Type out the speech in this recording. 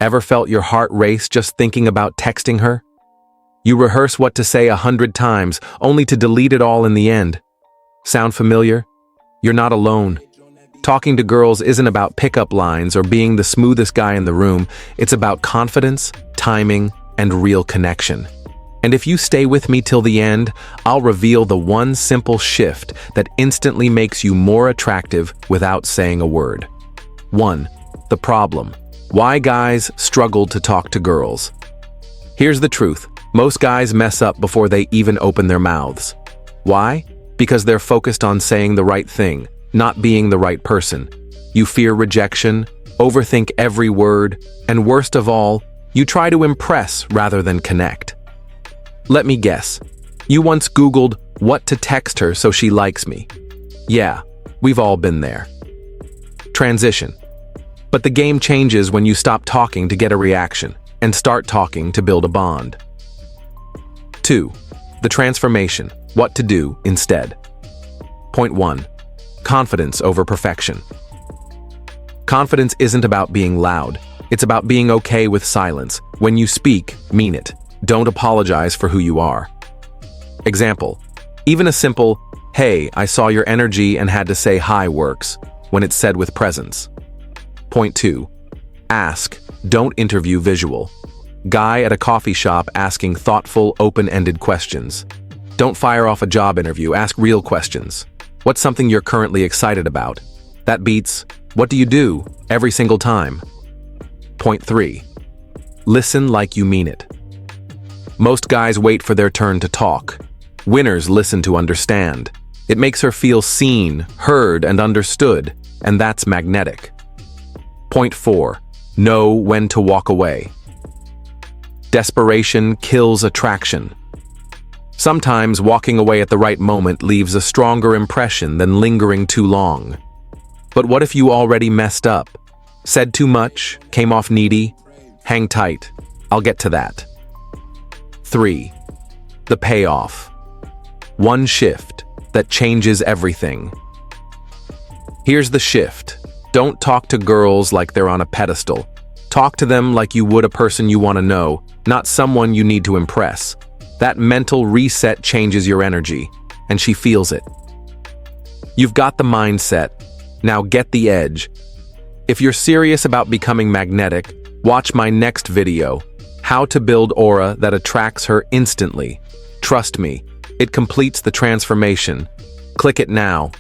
Ever felt your heart race just thinking about texting her? You rehearse what to say 100 times, only to delete it all in the end. Sound familiar? You're not alone. Talking to girls isn't about pickup lines or being the smoothest guy in the room. It's about confidence, timing, and real connection. And if you stay with me till the end, I'll reveal the one simple shift that instantly makes you more attractive without saying a word. 1. The problem. Why guys struggle to talk to girls. Here's the truth. Most guys mess up before they even open their mouths. Why? Because they're focused on saying the right thing, not being the right person. You fear rejection, overthink every word, and worst of all, you try to impress rather than connect. Let me guess. You once Googled what to text her so she likes me. Yeah, we've all been there. Transition. But the game changes when you stop talking to get a reaction and start talking to build a bond. 2. The transformation. What to do instead. Point 1. Confidence over perfection. Confidence isn't about being loud. It's about being okay with silence. When you speak, mean it. Don't apologize for who you are. Example. Even a simple, "Hey, I saw your energy and had to say hi" works when it's said with presence. Point 2. Ask, don't interview visual. Guy at a coffee shop asking thoughtful, open-ended questions. Don't fire off a job interview, ask real questions. What's something you're currently excited about? That beats, "What do you do?" every single time. Point 3. Listen like you mean it. Most guys wait for their turn to talk. Winners listen to understand. It makes her feel seen, heard, and understood, and that's magnetic. Point 4. Know when to walk away. Desperation kills attraction. Sometimes walking away at the right moment leaves a stronger impression than lingering too long. But what if you already messed up? Said too much? Came off needy? Hang tight. I'll get to that. 3. The payoff. One shift that changes everything. Here's the shift. Don't talk to girls like they're on a pedestal. Talk to them like you would a person you want to know, not someone you need to impress. That mental reset changes your energy, and she feels it. You've got the mindset. Now get the edge. If you're serious about becoming magnetic, watch my next video, How to Build Aura That Attracts Her Instantly. Trust me, it completes the transformation. Click it now.